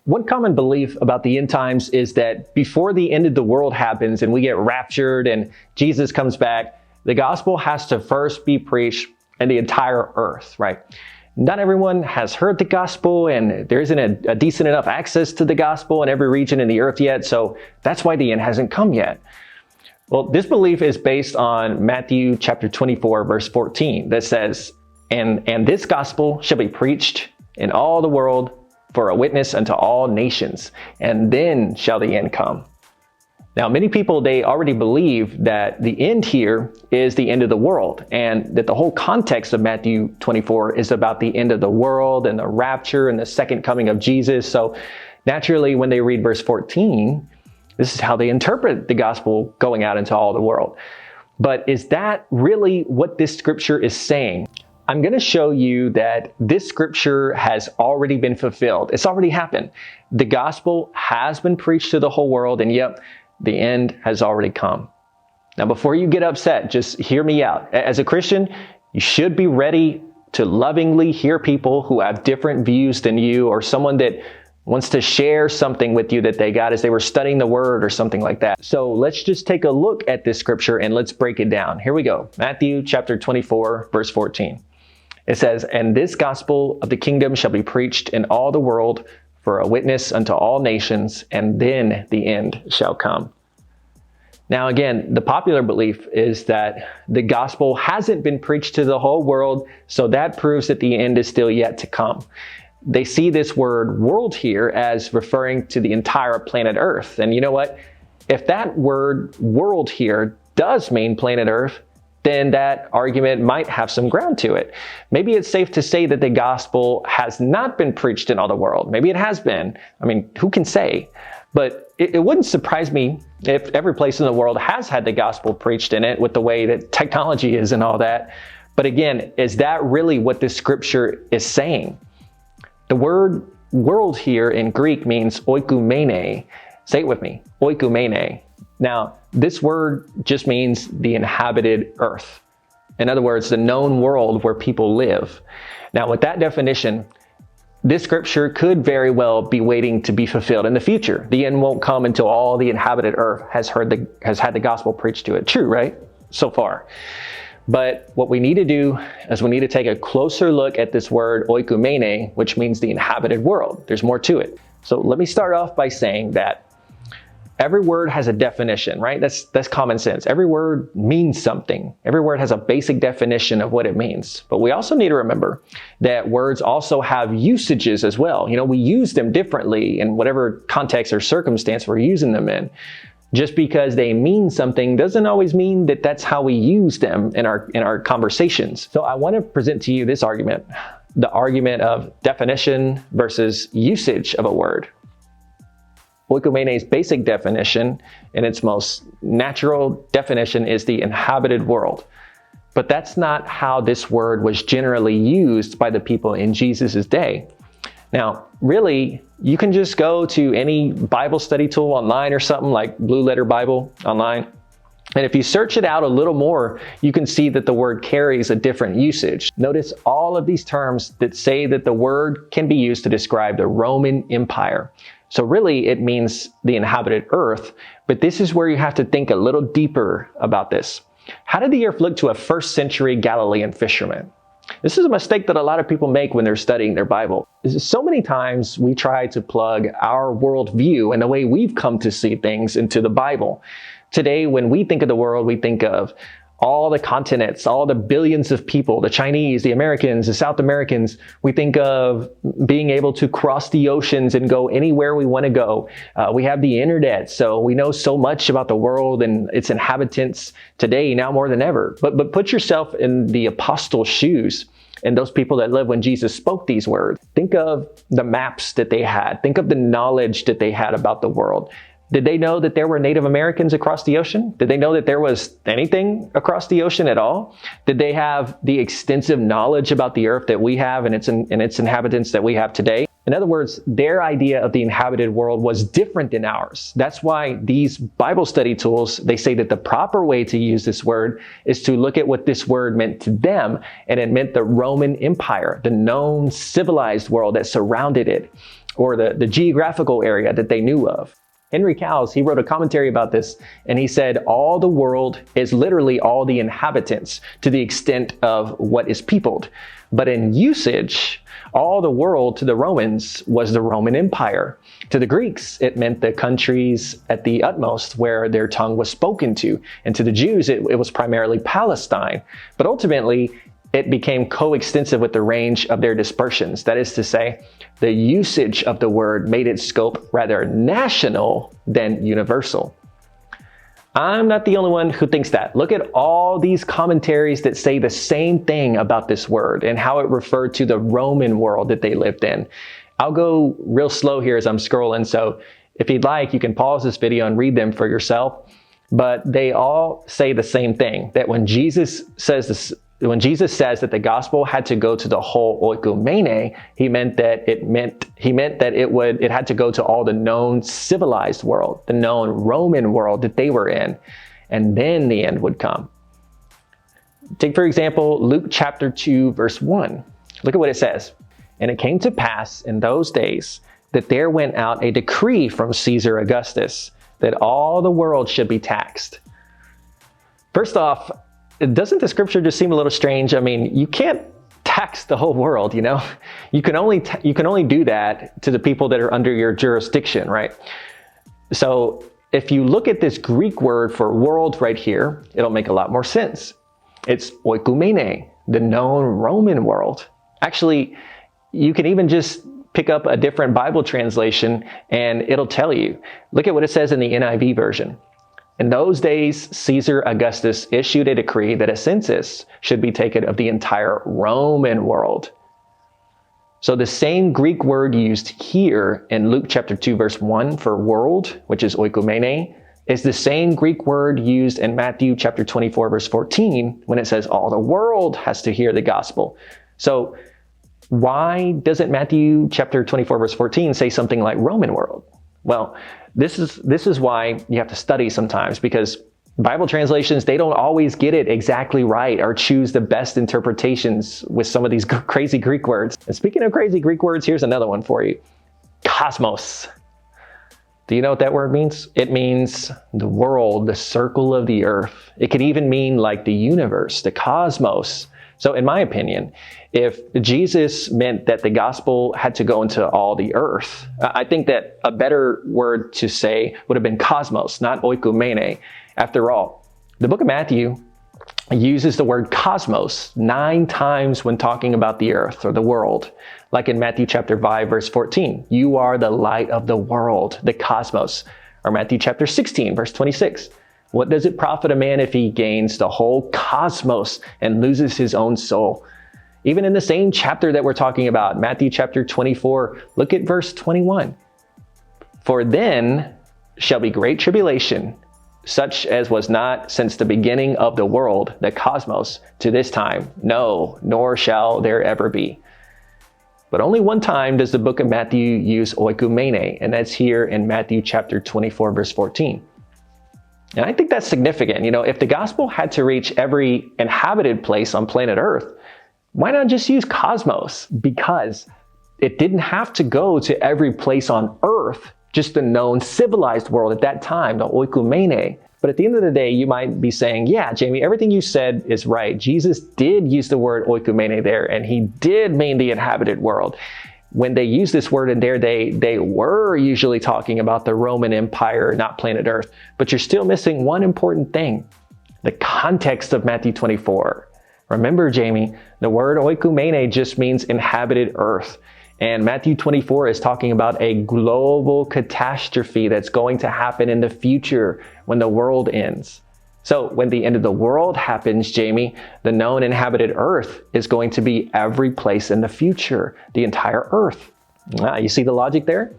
One common belief about the end times is that before the end of the world happens and we get raptured and Jesus comes back, the gospel has to first be preached in the entire earth, right? Not everyone has heard the gospel, and there isn't a decent enough access to the gospel in every region in the earth yet, so that's why the end hasn't come yet. Well, this belief is based on Matthew chapter 24, verse 14, that says, And this gospel shall be preached in all the world for a witness unto all nations, and then shall the end come. Now, many people, they already believe that the end here is the end of the world, and that the whole context of Matthew 24 is about the end of the world and the rapture and the second coming of Jesus. So naturally, when they read verse 14, this is how they interpret the gospel going out into all the world. But is that really what this scripture is saying? I'm going to show you that this scripture has already been fulfilled. It's already happened. The gospel has been preached to the whole world, and yep, the end has already come. Now, before you get upset, just hear me out. As a Christian, you should be ready to lovingly hear people who have different views than you, or someone that wants to share something with you that they got as they were studying the word or something like that. So let's just take a look at this scripture and let's break it down. Here we go. Matthew chapter 24, verse 14. It says, And this gospel of the kingdom shall be preached in all the world for a witness unto all nations, and then the end shall come. Now again, the popular belief is that the gospel hasn't been preached to the whole world, so that proves that the end is still yet to come. They see this word world here as referring to the entire planet Earth. And you know what? If that word world here does mean planet Earth, then that argument might have some ground to it. Maybe it's safe to say that the gospel has not been preached in all the world. Maybe it has been. I mean, who can say? But it wouldn't surprise me if every place in the world has had the gospel preached in it with the way that technology is and all that. But again, is that really what this scripture is saying? The word world here in Greek means oikumene. Say it with me, oikumene. Now, this word just means the inhabited earth. In other words, the known world where people live. Now, with that definition, this scripture could very well be waiting to be fulfilled in the future. The end won't come until all the inhabited earth has had the gospel preached to it. True, right? So far. But what we need to do is we need to take a closer look at this word oikumene, which means the inhabited world. There's more to it. So let me start off by saying that every word has a definition, right? That's common sense. Every word means something. Every word has a basic definition of what it means. But we also need to remember that words also have usages as well. You know, we use them differently in whatever context or circumstance we're using them in. Just because they mean something doesn't always mean that that's how we use them in our conversations. So I want to present to you this argument, the argument of definition versus usage of a word. Oikumene's basic definition, in its most natural definition, is the inhabited world. But that's not how this word was generally used by the people in Jesus' day. Now, really, you can just go to any Bible study tool online or something like Blue Letter Bible online. And if you search it out a little more, you can see that the word carries a different usage. Notice all of these terms that say that the word can be used to describe the Roman Empire. So really, it means the inhabited earth, but this is where you have to think a little deeper about this. How did the earth look to a first century Galilean fisherman? This is a mistake that a lot of people make when they're studying their Bible. So many times we try to plug our worldview and the way we've come to see things into the Bible. Today, when we think of the world, we think of all the continents, all the billions of people, the Chinese, the Americans, the South Americans. We think of being able to cross the oceans and go anywhere we want to go. We have the internet, so we know so much about the world and its inhabitants today, now more than ever. But put yourself in the apostles' shoes and those people that lived when Jesus spoke these words. Think of the maps that they had. Think of the knowledge that they had about the world. Did they know that there were Native Americans across the ocean? Did they know that there was anything across the ocean at all? Did they have the extensive knowledge about the earth that we have and its inhabitants that we have today? In other words, their idea of the inhabited world was different than ours. That's why these Bible study tools, they say that the proper way to use this word is to look at what this word meant to them, and it meant the Roman Empire, the known civilized world that surrounded it. or the geographical area that they knew of. Henry Cowles, he wrote a commentary about this, and he said, all the world is literally all the inhabitants to the extent of what is peopled. But in usage, all the world to the Romans was the Roman Empire. To the Greeks, it meant the countries at the utmost where their tongue was spoken to. And to the Jews, it was primarily Palestine. But ultimately, it became coextensive with the range of their dispersions. That is to say, the usage of the word made its scope rather national than universal. I'm not the only one who thinks that. Look at all these commentaries that say the same thing about this word and how it referred to the Roman world that they lived in. I'll go real slow here as I'm scrolling, so if you'd like, you can pause this video and read them for yourself. But they all say the same thing, that when Jesus says that the gospel had to go to the whole oikumene, he meant that it had to go to all the known civilized world, the known Roman world that they were in, and then the end would come. Take, for example, Luke chapter 2, verse 1. Look at what it says. And it came to pass in those days that there went out a decree from Caesar Augustus that all the world should be taxed. First off, doesn't the scripture just seem a little strange? I mean, you can't tax the whole world, you know? You can only do that to the people that are under your jurisdiction, right? So if you look at this Greek word for world right here, it'll make a lot more sense. It's oikumene, the known Roman world. Actually, you can even just pick up a different Bible translation and it'll tell you. Look at what it says in the NIV version. In those days, Caesar Augustus issued a decree that a census should be taken of the entire Roman world. So the same Greek word used here in Luke chapter 2, verse 1 for world, which is oikumene, is the same Greek word used in Matthew chapter 24, verse 14, when it says all the world has to hear the gospel. So why doesn't Matthew chapter 24, verse 14 say something like Roman world? Well, this is why you have to study sometimes, because Bible translations, they don't always get it exactly right or choose the best interpretations with some of these crazy Greek words. And speaking of crazy Greek words, here's another one for you. Cosmos. Do you know what that word means? It means the world, the circle of the earth. It could even mean like the universe, the cosmos. So in my opinion, if Jesus meant that the gospel had to go into all the earth, I think that a better word to say would have been cosmos, not oikumene. After all, the book of Matthew uses the word cosmos 9 times when talking about the earth or the world. Like in Matthew chapter 5, verse 14, you are the light of the world, the cosmos. Or Matthew chapter 16, verse 26. What does it profit a man if he gains the whole cosmos and loses his own soul? Even in the same chapter that we're talking about, Matthew chapter 24, look at verse 21. For then shall be great tribulation, such as was not since the beginning of the world, the cosmos, to this time. No, nor shall there ever be. But only one time does the book of Matthew use oikumene, and that's here in Matthew chapter 24, verse 14. And I think that's significant. You know, if the gospel had to reach every inhabited place on planet Earth, why not just use cosmos? Because it didn't have to go to every place on Earth, just the known civilized world at that time, the oikumene. But at the end of the day, you might be saying, yeah, Jamie, everything you said is right. Jesus did use the word oikumene there, and he did mean the inhabited world. When they use this word in there, they were usually talking about the Roman Empire, not planet Earth. But you're still missing one important thing, the context of Matthew 24. Remember, Jamie, the word oikumene just means inhabited earth. And Matthew 24 is talking about a global catastrophe that's going to happen in the future when the world ends. So when the end of the world happens, Jamie, the known inhabited earth is going to be every place in the future, the entire earth. You see the logic there?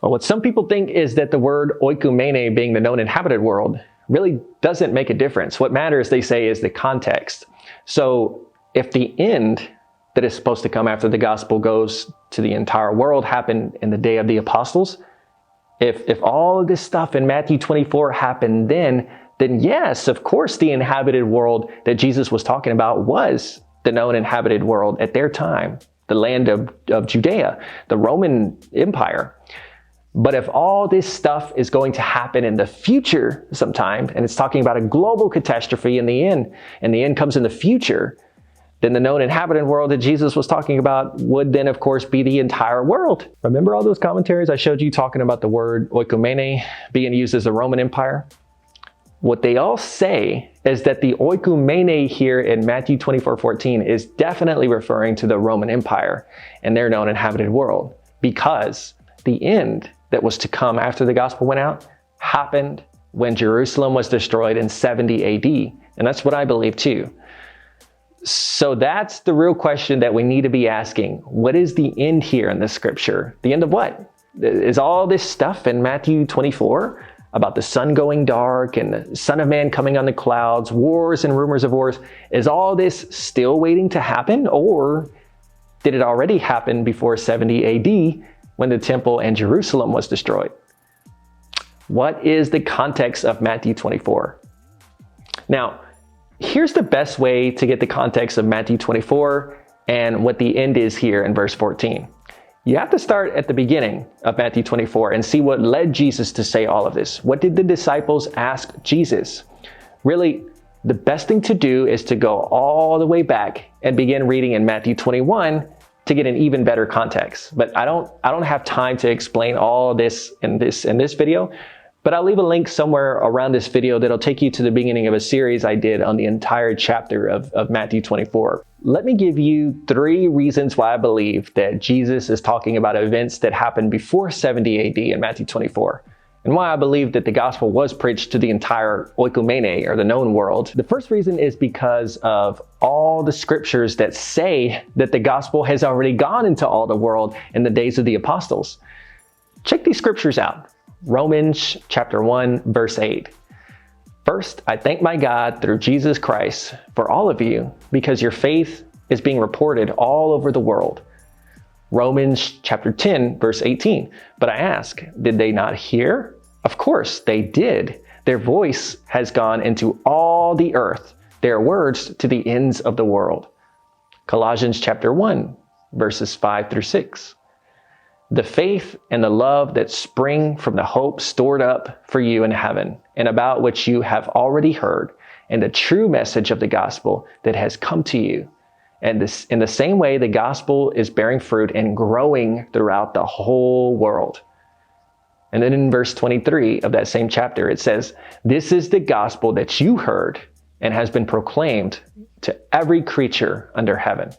Well, what some people think is that the word oikumene being the known inhabited world really doesn't make a difference. What matters, they say, is the context. So if the end that is supposed to come after the gospel goes to the entire world happened in the day of the apostles, if all of this stuff in Matthew 24 happened then yes, of course, the inhabited world that Jesus was talking about was the known inhabited world at their time. the land of Judea, the Roman Empire. But if all this stuff is going to happen in the future sometime, and it's talking about a global catastrophe in the end, and the end comes in the future, then the known inhabited world that Jesus was talking about would then, of course, be the entire world. Remember all those commentaries I showed you talking about the word oikumene being used as the Roman Empire? What they all say is that the oikumene here in Matthew 24:14 is definitely referring to the Roman Empire and their known inhabited world, because the end that was to come after the gospel went out happened when Jerusalem was destroyed in 70 AD. And that's what I believe too. So that's the real question that we need to be asking. What is the end here in the scripture? The end of what? Is all this stuff in Matthew 24 about the sun going dark and the Son of Man coming on the clouds, wars and rumors of wars, is all this still waiting to happen? Or did it already happen before 70 AD when the temple and Jerusalem was destroyed? What is the context of Matthew 24? Now, here's the best way to get the context of Matthew 24 and what the end is here in verse 14. You have to start at the beginning of Matthew 24 and see what led Jesus to say all of this. What did the disciples ask Jesus? Really, the best thing to do is to go all the way back and begin reading in Matthew 21 to get an even better context. But I don't have time to explain all this in this video, but I'll leave a link somewhere around this video that'll take you to the beginning of a series I did on the entire chapter of Matthew 24. Let me give you 3 reasons why I believe that Jesus is talking about events that happened before 70 AD in Matthew 24, and why I believe that the gospel was preached to the entire oikumene, or the known world. The first reason is because of all the scriptures that say that the gospel has already gone into all the world in the days of the apostles. Check these scriptures out. Romans chapter 1, verse 8. First, I thank my God through Jesus Christ for all of you, because your faith is being reported all over the world. Romans chapter 10, verse 18. But I ask, did they not hear? Of course they did. Their voice has gone into all the earth, their words to the ends of the world. Colossians chapter 1, verses 5 through 6. The faith and the love that spring from the hope stored up for you in heaven, and about which you have already heard, and the true message of the gospel that has come to you. And this, in the same way, the gospel is bearing fruit and growing throughout the whole world. And then in verse 23 of that same chapter, it says, this is the gospel that you heard and has been proclaimed to every creature under heaven.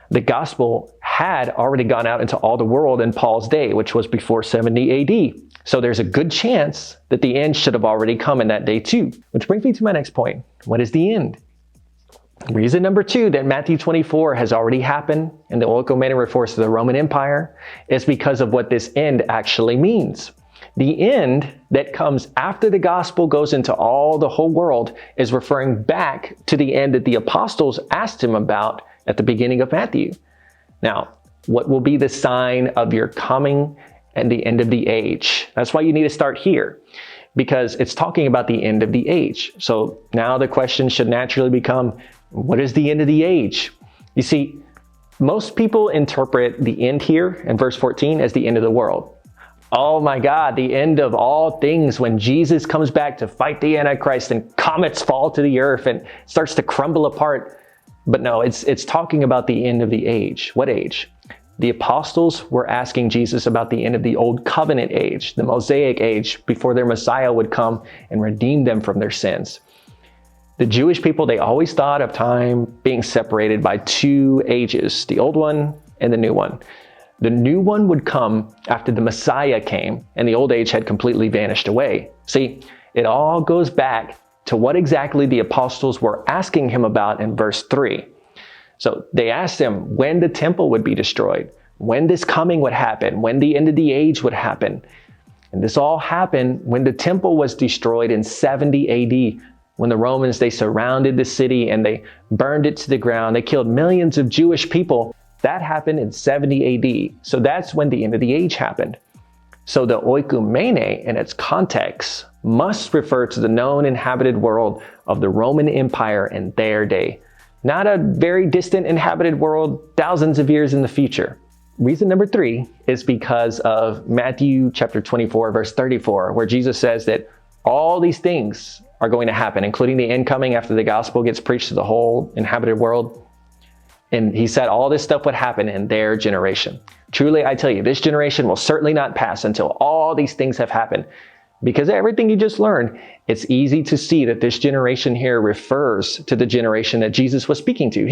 The gospel had already gone out into all the world in Paul's day, which was before 70 AD. So there's a good chance that the end should have already come in that day too. Which brings me to my next point. What is the end? Reason number 2 that Matthew 24 has already happened and the oikumene refers to the Roman Empire is because of what this end actually means. The end that comes after the gospel goes into all the whole world is referring back to the end that the apostles asked him about at the beginning of Matthew. Now, what will be the sign of your coming and the end of the age? That's why you need to start here, because it's talking about the end of the age. So now the question should naturally become, what is the end of the age? You see, most people interpret the end here in verse 14 as the end of the world. Oh my God, the end of all things when Jesus comes back to fight the Antichrist and comets fall to the earth and starts to crumble apart. But no, it's talking about the end of the age. What age? The apostles were asking Jesus about the end of the old covenant age, the Mosaic age, before their Messiah would come and redeem them from their sins. The Jewish people, they always thought of time being separated by 2 ages, the old one and the new one. The new one would come after the Messiah came and the old age had completely vanished away. See, it all goes back to what exactly the apostles were asking him about in verse 3. So they asked him when the temple would be destroyed, when this coming would happen, when the end of the age would happen. And this all happened when the temple was destroyed in 70 AD, when the Romans, they surrounded the city and they burned it to the ground. They killed millions of Jewish people. That happened in 70 AD. So that's when the end of the age happened. So the oikumene in its context must refer to the known inhabited world of the Roman Empire in their day. not a very distant inhabited world thousands of years in the future. Reason number 3 is because of Matthew chapter 24, verse 34, where Jesus says that all these things are going to happen, including the end coming after the gospel gets preached to the whole inhabited world. And he said all this stuff would happen in their generation. Truly, I tell you, this generation will certainly not pass until all these things have happened. Because everything you just learned, it's easy to see that this generation here refers to the generation that Jesus was speaking to,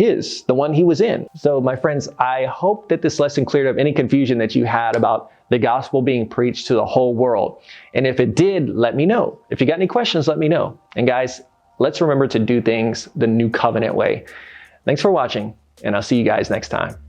the one he was in. So my friends, I hope that this lesson cleared up any confusion that you had about the gospel being preached to the whole world. And if it did, let me know. If you got any questions, let me know. And guys, let's remember to do things the new covenant way. Thanks for watching, and I'll see you guys next time.